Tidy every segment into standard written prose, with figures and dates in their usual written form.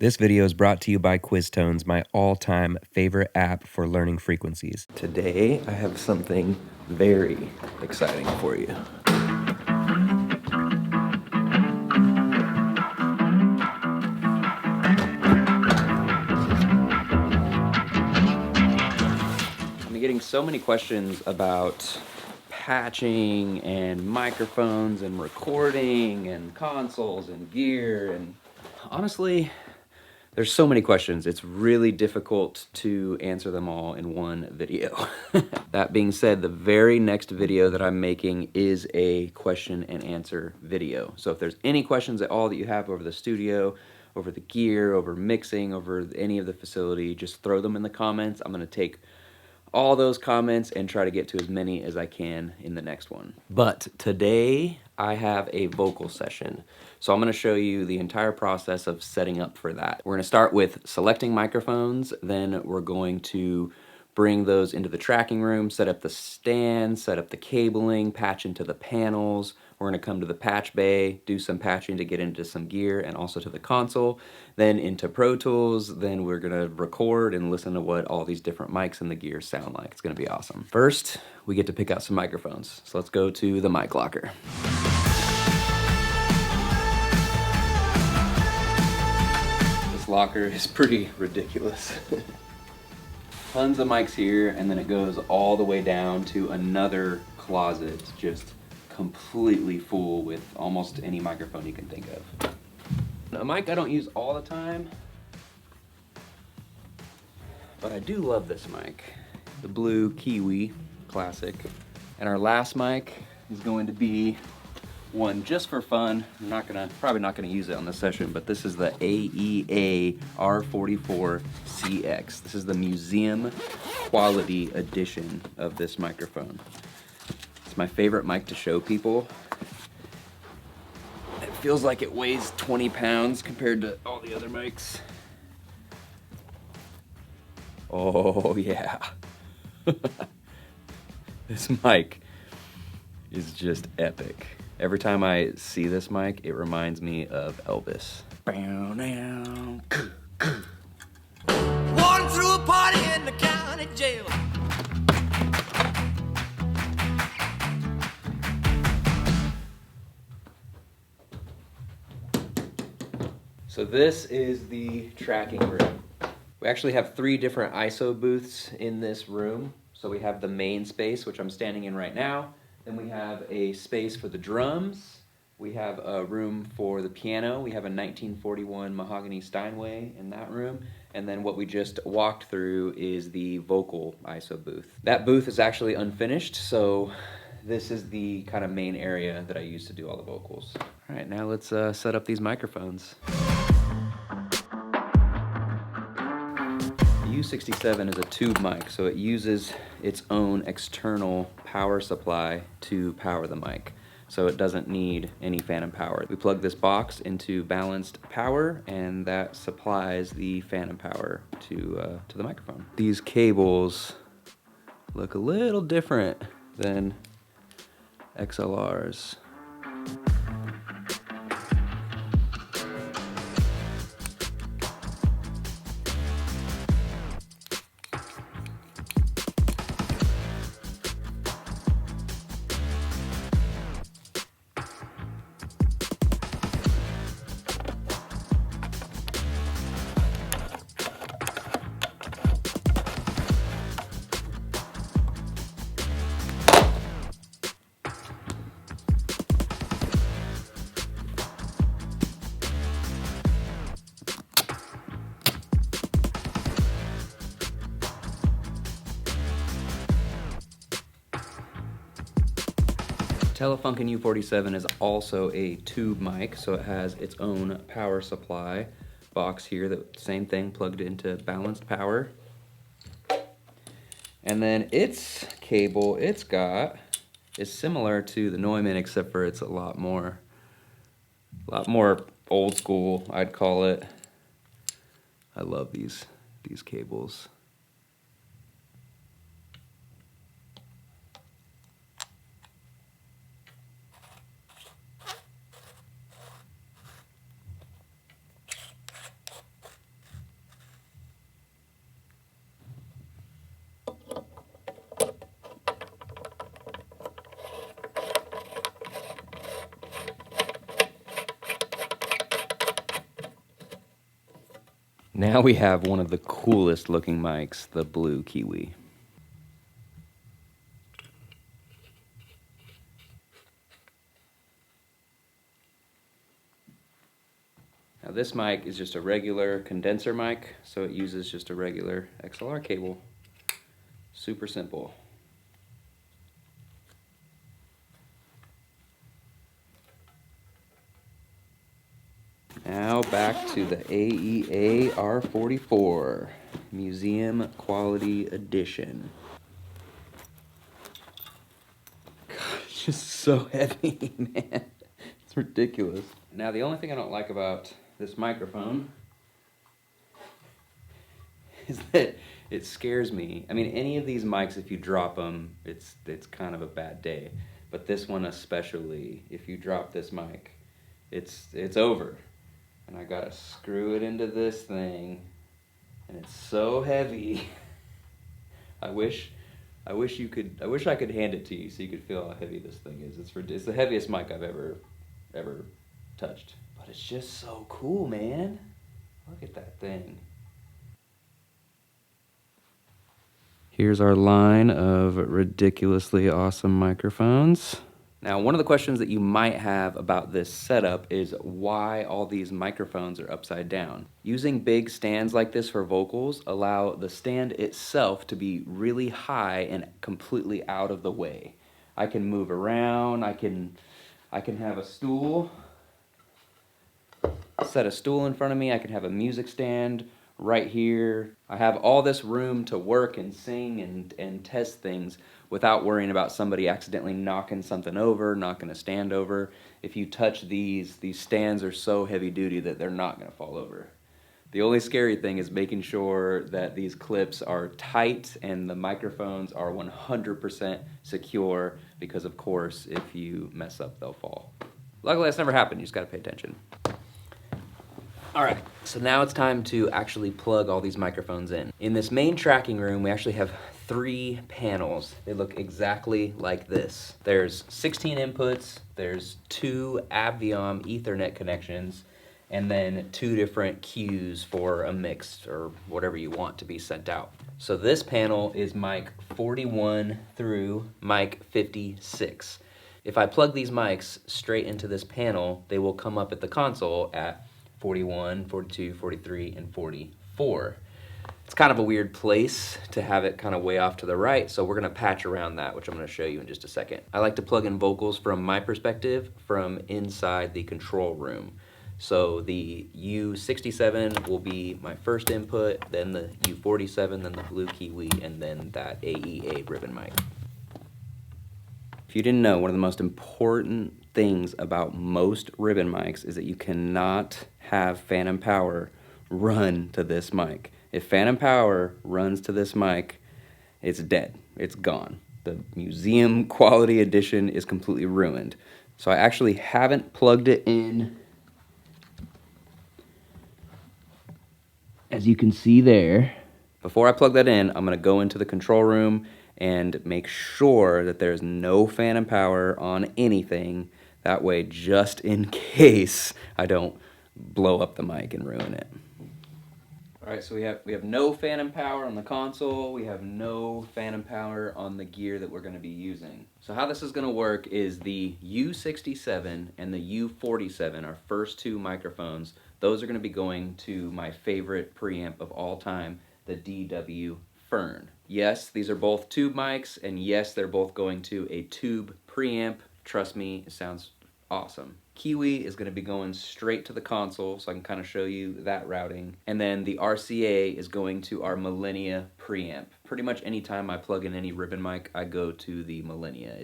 This video is brought to you by Quiztones, my all-time favorite app for learning frequencies. Today, I have something very exciting for you. I'm getting so many questions about patching and microphones and recording and consoles and gear, and honestly, there's so many questions, it's really difficult to answer them all in one video. That being said, the very next video that I'm making is a question and answer video. So if there's any questions at all that you have over the studio, over the gear, over mixing, over any of the facility, just throw them in the comments. I'm gonna take all those comments and try to get to as many as I can in the next one. But today I have a vocal session. So I'm gonna show you the entire process of setting up for that. We're gonna start with selecting microphones, then we're going to bring those into the tracking room, set up the stand, set up the cabling, patch into the panels. We're gonna come to the patch bay, do some patching to get into some gear and also to the console, then into Pro Tools, then we're gonna record and listen to what all these different mics and the gear sound like. It's gonna be awesome. First, we get to pick out some microphones. So let's go to the mic locker. This locker is pretty ridiculous. Tons of mics here, and then it goes all the way down to another closet, just completely full with almost any microphone you can think of. A mic I don't use all the time, but I do love this mic. The blue Kiwi Classic. And our last mic is going to be one just for fun. I'm probably not gonna use it on this session, but this is the AEA R44 CX. This is the museum quality edition of this microphone. It's my favorite mic to show people. It feels like it weighs 20 pounds compared to all the other mics. Oh yeah. This mic is just epic. Every time I see this mic, it reminds me of Elvis. Walking through a party in the county jail. So this is the tracking room. We actually have 3 different ISO booths in this room. So we have the main space, which I'm standing in right now. Then we have a space for the drums. We have a room for the piano. We have a 1941 mahogany Steinway in that room. And then what we just walked through is the vocal ISO booth. That booth is actually unfinished, so this is the kind of main area that I use to do all the vocals. All right, now let's set up these microphones. The U67 is a tube mic, so it uses its own external power supply to power the mic. So it doesn't need any phantom power. We plug this box into balanced power, and that supplies the phantom power to the microphone. These cables look a little different than XLRs. Telefunken U47 is also a tube mic, so it has its own power supply box here, that same thing plugged into balanced power. And then its cable it's got is similar to the Neumann, except for it's a lot more old school, I'd call it. I love these cables. Now we have one of the coolest looking mics, the blue Kiwi. Now this mic is just a regular condenser mic, so it uses just a regular XLR cable. Super simple. Now back to the AEA R44 Museum Quality Edition. God, it's just so heavy, man. It's ridiculous. Now the only thing I don't like about this microphone is that it scares me. I mean, any of these mics, if you drop them, it's kind of a bad day. But this one especially, if you drop this mic, it's over. And I gotta screw it into this thing, and it's so heavy. I wish I could hand it to you so you could feel how heavy this thing is. It's the heaviest mic I've ever touched. But it's just so cool, man. Look at that thing. Here's our line of ridiculously awesome microphones. Now, one of the questions that you might have about this setup is why all these microphones are upside down. Using big stands like this for vocals allow the stand itself to be really high and completely out of the way. I can move around, I can have a stool, set a stool in front of me, I can have a music stand right here. I have all this room to work and sing and test things without worrying about somebody accidentally knocking something over, knocking a stand over. If you touch these stands are so heavy duty that they're not gonna fall over. The only scary thing is making sure that these clips are tight and the microphones are 100% secure, because of course, if you mess up, they'll fall. Luckily, that's never happened. You just gotta pay attention. All right, so now it's time to actually plug all these microphones in. In this main tracking room, we actually have 3 panels. They look exactly like this. There's 16 inputs, there's 2 Aviom Ethernet connections, and then 2 different queues for a mix or whatever you want to be sent out. So this panel is mic 41 through mic 56. If I plug these mics straight into this panel, they will come up at the console at 41, 42, 43, and 44. It's kind of a weird place to have it kind of way off to the right, so we're gonna patch around that, which I'm gonna show you in just a second. I like to plug in vocals from my perspective from inside the control room. So the U67 will be my first input, then the U47, then the blue Kiwi, and then that AEA ribbon mic. If you didn't know, one of the most important things about most ribbon mics is that you cannot have phantom power run to this mic. If phantom power runs to this mic, it's dead. It's gone. The Museum Quality Edition is completely ruined. So I actually haven't plugged it in. As you can see there, before I plug that in, I'm gonna go into the control room and make sure that there's no phantom power on anything. That way, just in case I don't blow up the mic and ruin it. All right, so we have no phantom power on the console. We have no phantom power on the gear that we're gonna be using. So how this is gonna work is the U67 and the U47, our first 2 microphones, those are gonna be going to my favorite preamp of all time, the DW Fern. Yes, these are both tube mics, and yes, they're both going to a tube preamp. Trust me, it sounds awesome. Kiwi is gonna be going straight to the console, so I can kind of show you that routing. And then the RCA is going to our Millennia preamp. Pretty much anytime I plug in any ribbon mic, I go to the Millennia.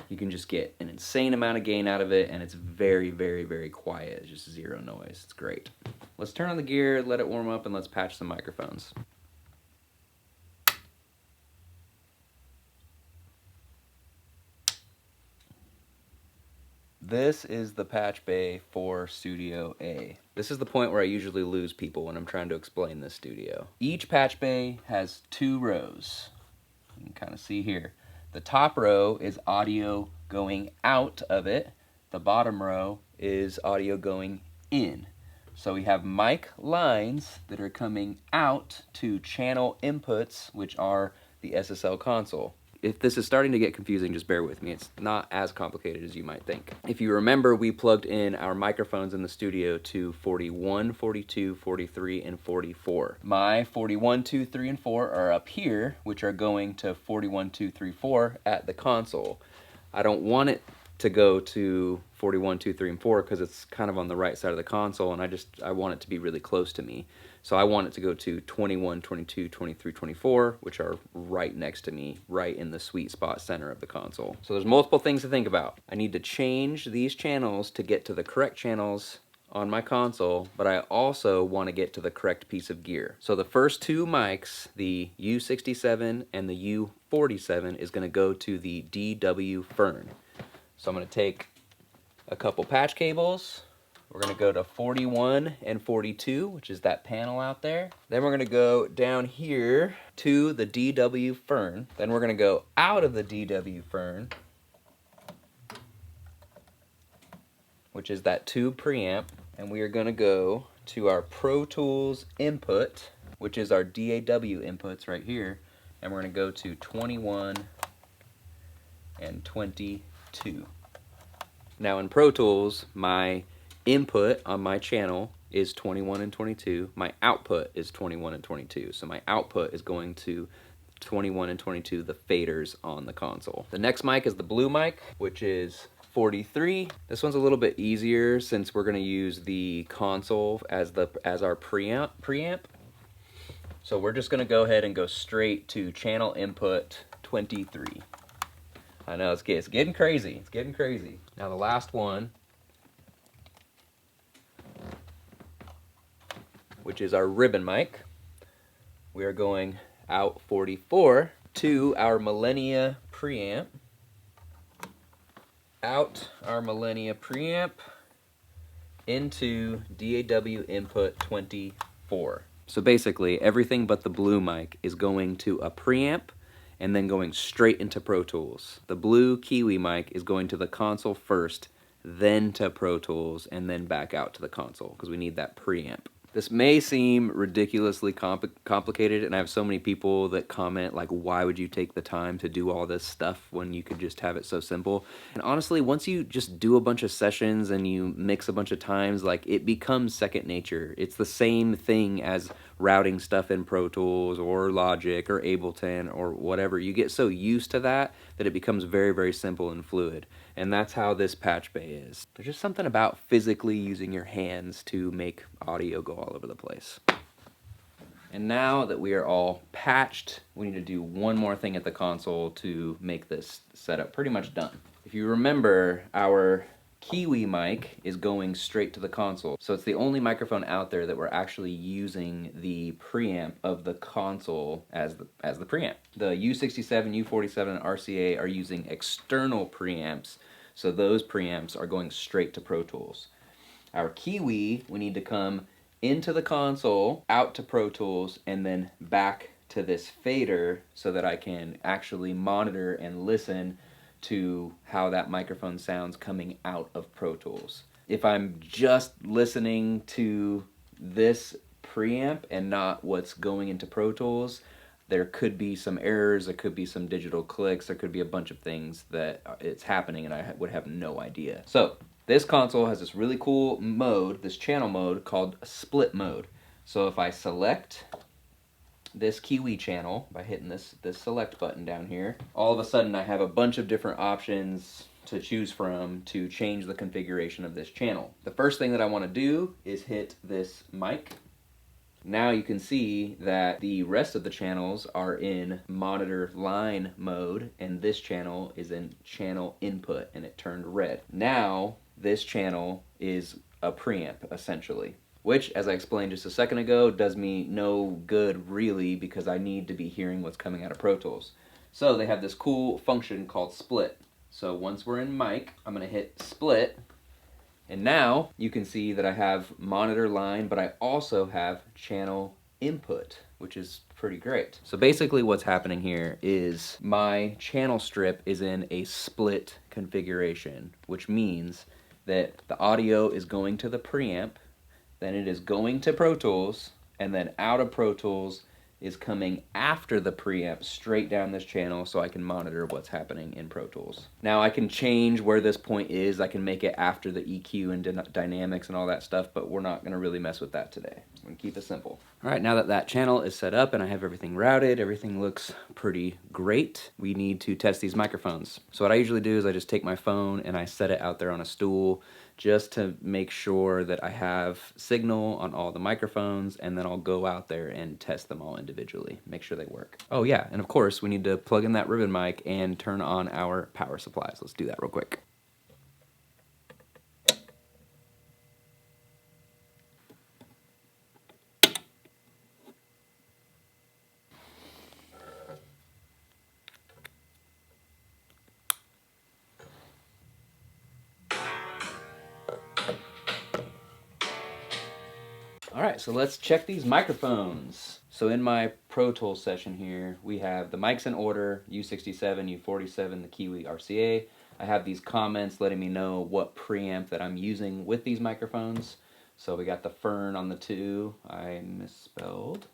You can just get an insane amount of gain out of it, and it's very, very, very quiet. It's just 0 noise. It's great. Let's turn on the gear, let it warm up, and let's patch some microphones. This is the patch bay for Studio A. This is the point where I usually lose people when I'm trying to explain this studio. Each patch bay has 2 rows. You can kind of see here. The top row is audio going out of it. The bottom row is audio going in. So we have mic lines that are coming out to channel inputs, which are the SSL console. If this is starting to get confusing, just bear with me. It's not as complicated as you might think. If you remember, we plugged in our microphones in the studio to 41, 42, 43, and 44. My 41, 2, 3, and 4 are up here, which are going to 41, 2, 3, 4 at the console. I don't want it to go to 41, 2, 3, and 4 because it's kind of on the right side of the console, and I want it to be really close to me. So I want it to go to 21, 22, 23, 24, which are right next to me, right in the sweet spot center of the console. So there's multiple things to think about. I need to change these channels to get to the correct channels on my console, but I also want to get to the correct piece of gear. So the first two mics, the U67 and the U47, is going to go to the DW Fern. So I'm going to take a couple patch cables. We're going to go to 41 and 42, which is that panel out there. Then we're going to go down here to the DW Fern. Then we're going to go out of the DW Fern, which is that tube preamp. And we are going to go to our Pro Tools input, which is our DAW inputs right here. And we're going to go to 21 and 22. Now in Pro Tools, my input on my channel is 21 and 22. My output is 21 and 22. So my output is going to 21 and 22, the faders on the console. The next mic is the blue mic, which is 43. This one's a little bit easier since we're going to use the console as our preamp. So we're just going to go ahead and go straight to channel input 23. I know it's getting crazy. It's getting crazy. Now the last one, which is our ribbon mic. We are going out 44 to our Millennia preamp, out our Millennia preamp, into DAW input 24. So basically everything but the blue mic is going to a preamp and then going straight into Pro Tools. The blue Kiwi mic is going to the console first, then to Pro Tools, and then back out to the console because we need that preamp. This may seem ridiculously complicated, and I have so many people that comment, like, why would you take the time to do all this stuff when you could just have it so simple? And honestly, once you just do a bunch of sessions and you mix a bunch of times, like, it becomes second nature. It's the same thing as routing stuff in Pro Tools or Logic or Ableton or whatever. You get so used to that it becomes very, very simple and fluid. And that's how this patch bay is. There's just something about physically using your hands to make audio go all over the place. And now that we are all patched, we need to do one more thing at the console to make this setup pretty much done. If you remember, our Kiwi mic is going straight to the console. So it's the only microphone out there that we're actually using the preamp of the console as the preamp. The U67, U47, and RCA are using external preamps, so those preamps are going straight to Pro Tools. Our Kiwi, we need to come into the console, out to Pro Tools, and then back to this fader so that I can actually monitor and listen to how that microphone sounds coming out of Pro Tools. If I'm just listening to this preamp and not what's going into Pro Tools, there could be some errors, there could be some digital clicks, there could be a bunch of things that it's happening and I would have no idea. So this console has this really cool mode, this channel mode called split mode. So if I select this Kiwi channel by hitting this select button down here, all of a sudden I have a bunch of different options to choose from to change the configuration of this channel. The first thing that I want to do is hit this mic. Now you can see that the rest of the channels are in monitor line mode, and this channel is in channel input, and it turned red. Now this channel is a preamp, essentially, which, as I explained just a second ago, does me no good really because I need to be hearing what's coming out of Pro Tools. So they have this cool function called split. So once we're in mic, I'm going to hit split, and now you can see that I have monitor line, but I also have channel input, which is pretty great. So basically what's happening here is my channel strip is in a split configuration, which means that the audio is going to the preamp, then it is going to Pro Tools, and then out of Pro Tools is coming after the preamp straight down this channel so I can monitor what's happening in Pro Tools. Now I can change where this point is. I can make it after the EQ and dynamics and all that stuff, but we're not gonna really mess with that today. I'm gonna keep it simple. All right, now that that channel is set up and I have everything routed, everything looks pretty great. We need to test these microphones. So what I usually do is I just take my phone and I set it out there on a stool just to make sure that I have signal on all the microphones, and then I'll go out there and test them all individually, make sure they work. Oh yeah, and of course we need to plug in that ribbon mic and turn on our power supplies. Let's do that real quick. All right, so let's check these microphones. So in my Pro Tools session here, we have the mics in order, U67, U47, the Kiwi RCA. I have these comments letting me know what preamp that I'm using with these microphones. So we got the Fern on the 2, I misspelled,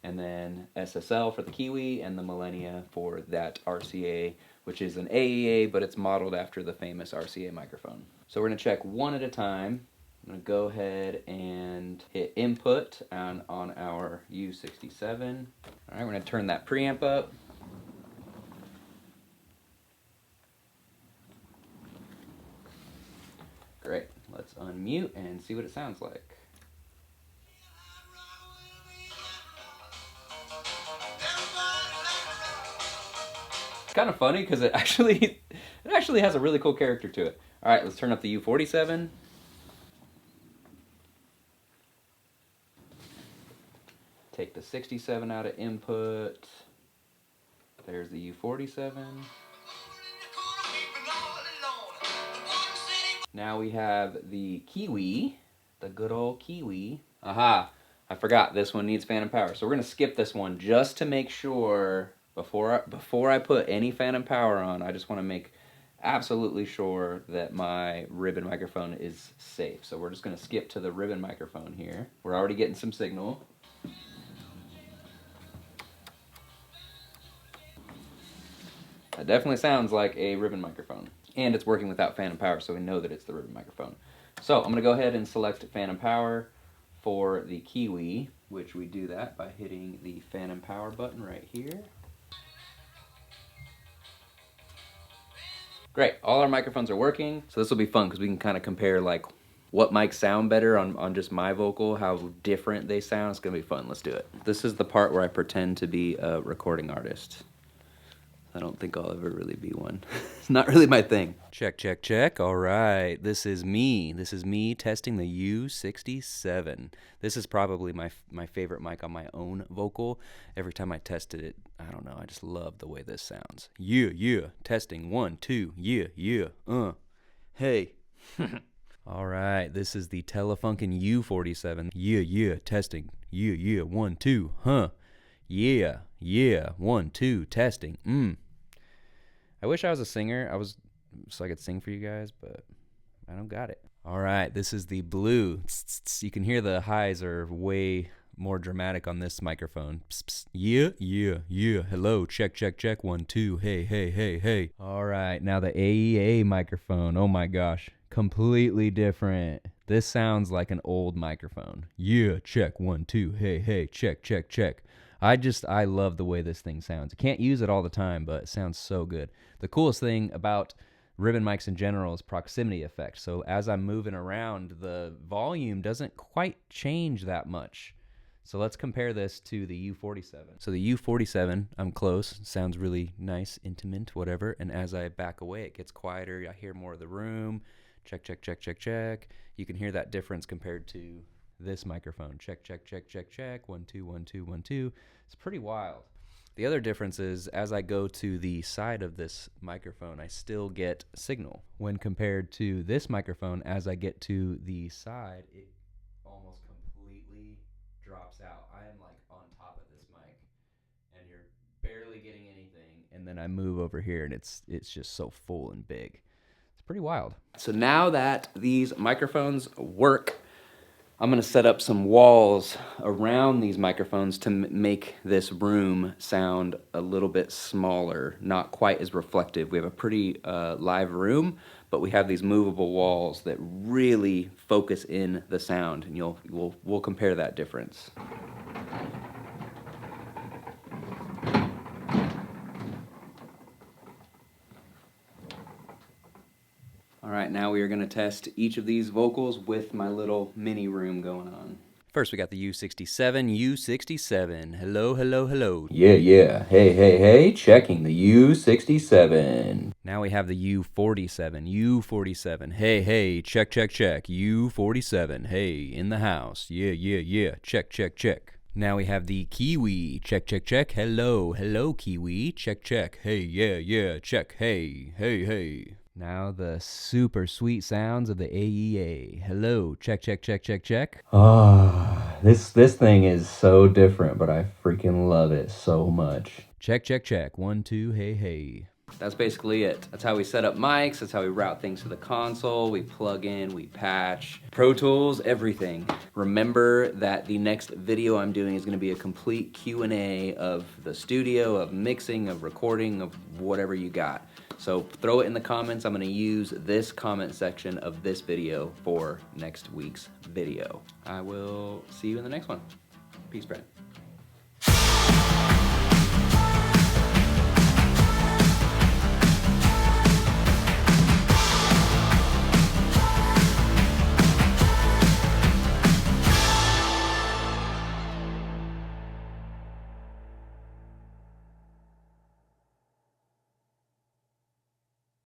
and then SSL for the Kiwi, and the Millennia for that RCA, which is an AEA, but it's modeled after the famous RCA microphone. So we're gonna check one at a time. I'm gonna go ahead and hit input on our U67. All right, we're gonna turn that preamp up. Great, let's unmute and see what it sounds like. It's kind of funny because it actually has a really cool character to it. All right, let's turn up the U47. Take the 67 out of input. There's the U47. Now we have the Kiwi, the good old Kiwi. Aha, I forgot, this one needs phantom power. So we're gonna skip this one just to make sure, before I put any phantom power on, I just wanna make absolutely sure that my ribbon microphone is safe. So we're just gonna skip to the ribbon microphone here. We're already getting some signal. That definitely sounds like a ribbon microphone. And it's working without phantom power, so we know that it's the ribbon microphone. So I'm gonna go ahead and select phantom power for the Kiwi, which we do that by hitting the phantom power button right here. Great, all our microphones are working. So this will be fun because we can kind of compare like what mics sound better on just my vocal, how different they sound. It's gonna be fun, let's do it. This is the part where I pretend to be a recording artist. I don't think I'll ever really be one. It's not really my thing. Check, check, check. All right, this is me. This is me testing the U67. This is probably my favorite mic on my own vocal. Every time I tested it, I don't know, I just love the way this sounds. Yeah, yeah, testing, 1, 2, yeah, yeah, hey. All right, this is the Telefunken U47. Yeah, yeah, testing, yeah, yeah, 1, 2, huh. Yeah, yeah, 1, 2, testing, I wish I was a singer, so I could sing for you guys, but I don't got it. All right, this is the blue. You can hear the highs are way more dramatic on this microphone. Yeah, yeah, yeah, hello, check, check, check, 1, 2, hey, hey, hey, hey. All right, now the AEA microphone, oh my gosh, completely different. This sounds like an old microphone. Yeah, check, 1, 2, hey, hey, check, check, check. I love the way this thing sounds. I can't use it all the time, but it sounds so good. The coolest thing about ribbon mics in general is proximity effect. So as I'm moving around, the volume doesn't quite change that much. So let's compare this to the U47. So the U47, I'm close, sounds really nice, intimate, whatever. And as I back away, it gets quieter. I hear more of the room. Check, check, check, check, check. You can hear that difference compared to this microphone. Check, check, check, check, check. 1, 2, 1, 2, 1, 2. It's pretty wild. The other difference is as I go to the side of this microphone, I still get signal. When compared to this microphone, as I get to the side, it almost completely drops out. I am like on top of this mic and you're barely getting anything. And then I move over here and it's just so full and big. It's pretty wild. So now that these microphones work, I'm gonna set up some walls around these microphones to make this room sound a little bit smaller, not quite as reflective. We have a pretty live room, but we have these movable walls that really focus in the sound, and we'll compare that difference. All right, now we are going to test each of these vocals with my little mini room going on. First, we got the U67, U67. Hello, hello, hello. Yeah, yeah. Hey, hey, hey. Checking the U67. Now we have the U47, U47. Hey, hey. Check, check, check. U47. Hey, in the house. Yeah, yeah, yeah. Check, check, check. Now we have the Kiwi. Check, check, check. Hello, hello, Kiwi. Check, check. Hey, yeah, yeah. Check. Hey, hey, hey. Now the super sweet sounds of the AEA. Hello, check, check, check, check, check. Ah, this thing is so different, but I freaking love it so much. Check, check, check. 1, 2, hey, hey. That's basically it. That's how we set up mics. That's how we route things to the console. We plug in, we patch. Pro Tools, everything. Remember that the next video I'm doing is gonna be a complete Q&A of the studio, of mixing, of recording, of whatever you got. So throw it in the comments. I'm gonna use this comment section of this video for next week's video. I will see you in the next one. Peace, Brad.